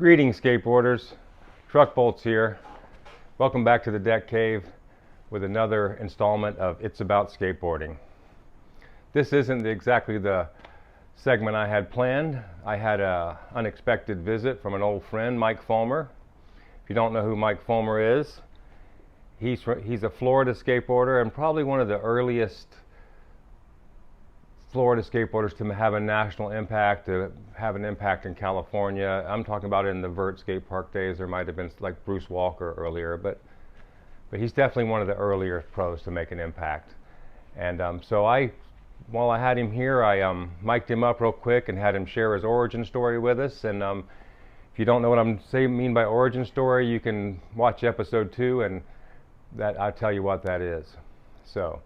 Greetings, skateboarders. Truck Bolts here. Welcome back to the Deck Cave with another installment of It's About Skateboarding. This isn't exactly the segment I had planned. I had an unexpected visit from an old friend, Mike Folmer. If you don't know who Mike Folmer is, he's a Florida skateboarder and probably one of the earliest Florida skateboarders to have a national impact, to have an impact in California. I'm talking about in the Vert skate park days. There might have been like Bruce Walker earlier, but he's definitely one of the earlier pros to make an impact. And while I had him here, I mic'd him up real quick and had him share his origin story with us. And if you don't know what I mean by origin story, you can watch episode 2 and I'll tell you what that is. So,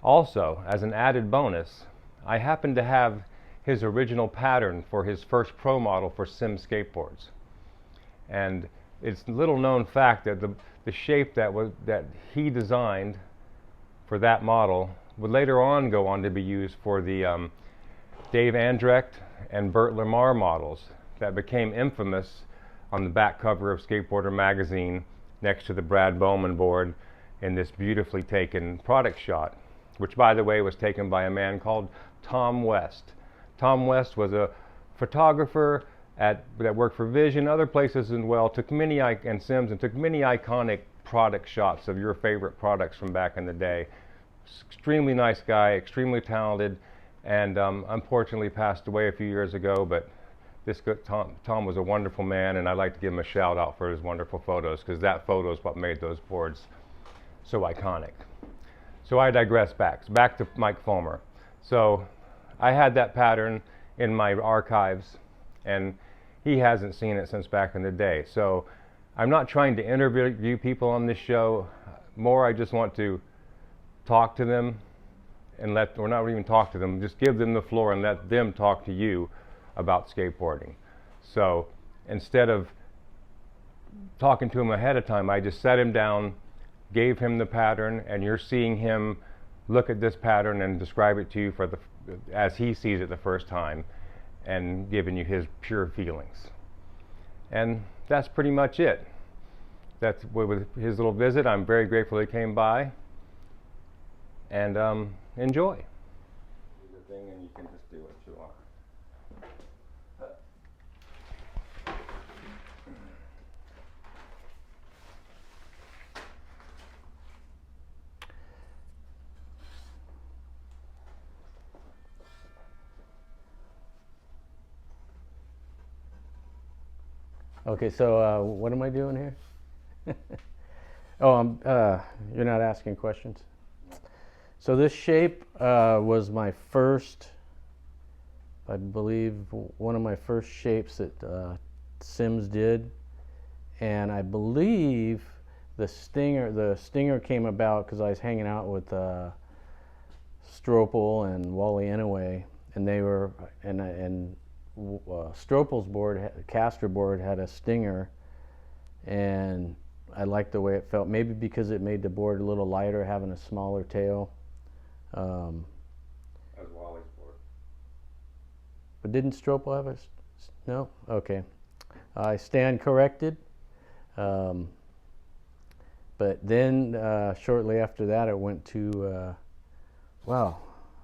also, as an added bonus, I happen to have his original pattern for his first pro model for Sim Skateboards. And it's a little known fact that the shape that he designed for that model would later on go on to be used for the Dave Andrecht and Bert Lamar models that became infamous on the back cover of Skateboarder magazine next to the Brad Bowman board in this beautifully taken product shot, which, by the way, was taken by a man called Tom West. Tom West was a photographer that worked for Vision, other places as well, took many iconic product shots of your favorite products from back in the day. Extremely nice guy, extremely talented, and unfortunately passed away a few years ago, but Tom was a wonderful man, and I'd like to give him a shout out for his wonderful photos, because that photo is what made those boards so iconic. So I digress back to Mike Folmer. So I had that pattern in my archives, and he hasn't seen it since back in the day. So I'm not trying to interview people on this show. More, I just want to talk to them and or not even talk to them, just give them the floor and let them talk to you about skateboarding. So instead of talking to him ahead of time, I just sat him down, gave him the pattern, and you're seeing him look at this pattern and describe it to you as he sees it the first time, and giving you his pure feelings. And that's pretty much it. That's with his little visit. I'm very grateful he came by, and enjoy. Do the thing, and you can just do what you want. Okay, so what am I doing here? Oh, you're not asking questions? So this shape was my first, I believe, one of my first shapes that Sims did. And I believe the stinger came about because I was hanging out with Stropel and Wally Inouye, and they were, and Stropel's board, caster board, had a stinger, and I liked the way it felt. Maybe because it made the board a little lighter, having a smaller tail. As Wally's board. But didn't Stropel have a? No. Okay. I stand corrected. But then shortly after that, it went to wow,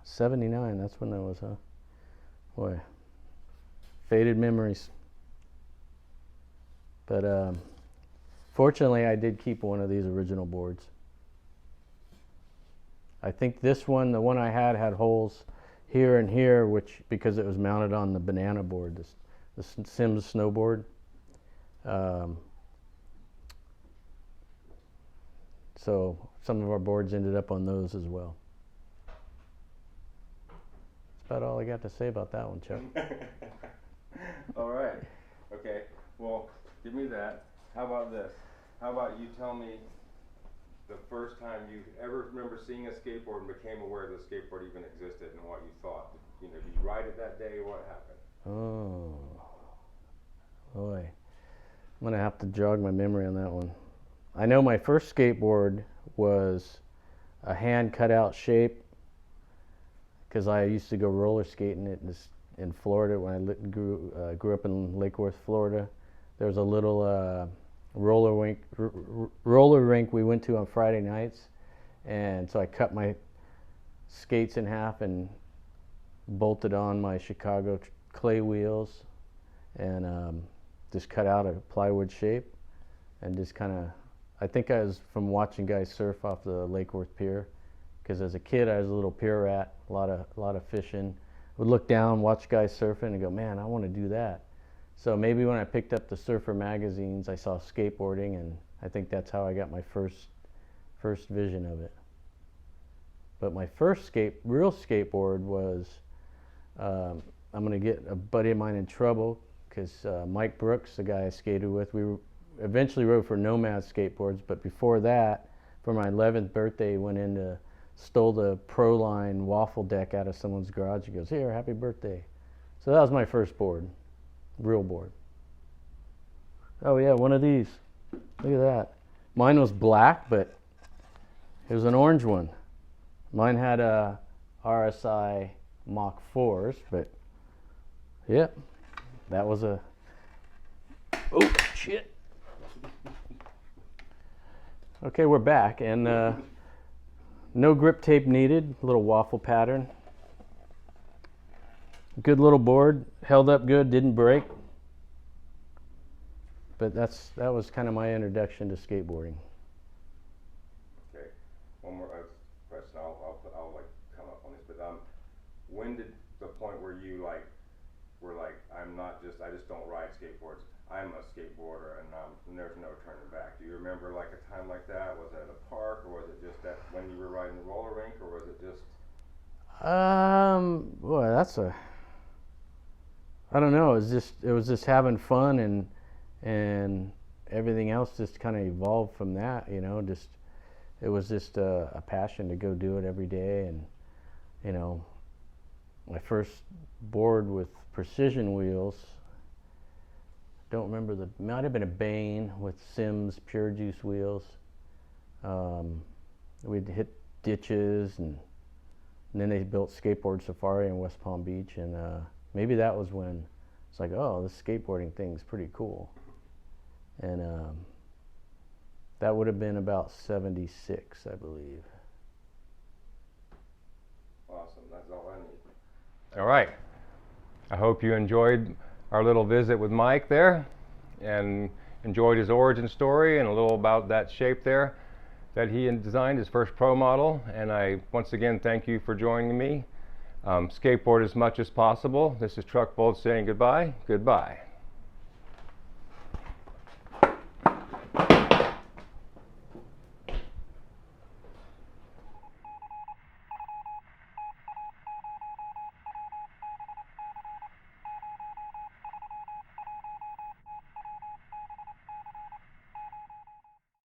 79. That's when that was, huh? Boy. Faded memories. But fortunately, I did keep one of these original boards. I think this one, the one I had holes here and here, because it was mounted on the banana board, the Sims snowboard. So some of our boards ended up on those as well. That's about all I got to say about that one, Chuck. All right. Okay. Well, give me that. How about this? How about you tell me the first time you ever remember seeing a skateboard and became aware that a skateboard even existed, and what you thought? Did you ride it that day, or what happened? Oh, boy. I'm going to have to jog my memory on that one. I know my first skateboard was a hand cut out shape, because I used to go roller skating in Florida when I grew up in Lake Worth, Florida. there was a little roller rink we went to on Friday nights, and so I cut my skates in half and bolted on my Chicago clay wheels, and just cut out a plywood shape, and just kind of, I think I was from watching guys surf off the Lake Worth Pier, because as a kid I was a little pier rat, a lot of fishing. Would look down, watch guys surfing, and go, man, I want to do that. So maybe when I picked up the surfer magazines, I saw skateboarding, and I think that's how I got my first vision of it. But my first real skateboard was, I'm going to get a buddy of mine in trouble, because Mike Brooks, the guy I skated with, we eventually rode for Nomad Skateboards, but before that, for my 11th birthday, went in to stole the Pro Line waffle deck out of someone's garage. He goes, here, happy birthday. So that was my first board, real board. Oh yeah, one of these. Look at that. Mine was black, but it was an orange one. Mine had a RSI Mach 4s, but yeah, that was a, oh shit. Okay, we're back, and no grip tape needed, little waffle pattern. Good little board, held up good, didn't break. But that was kind of my introduction to skateboarding. Okay, one more question. I'll like come up on this, but when did the point where you were like, I just don't ride skateboards, I'm a skateboarder, and there's no turning back? Do you remember like a time like that? Was it at a park, or was it just that when you were riding the roller rink, or was it just? Boy, I don't know. It was just having fun, and everything else just kind of evolved from that. You know, it was just a passion to go do it every day, and you know, my first board with precision wheels. Don't remember might have been a Bane with Sims Pure Juice wheels. We'd hit ditches, and then they built Skateboard Safari in West Palm Beach, and maybe that was when it's like, oh, this skateboarding thing's pretty cool. And that would have been about 76, I believe. Awesome, that's all I need. All right, I hope you enjoyed our little visit with Mike there, and enjoyed his origin story and a little about that shape there that he designed, his first pro model. And I once again thank you for joining me. Skateboard as much as possible. This is Truck Bolt saying goodbye. Goodbye.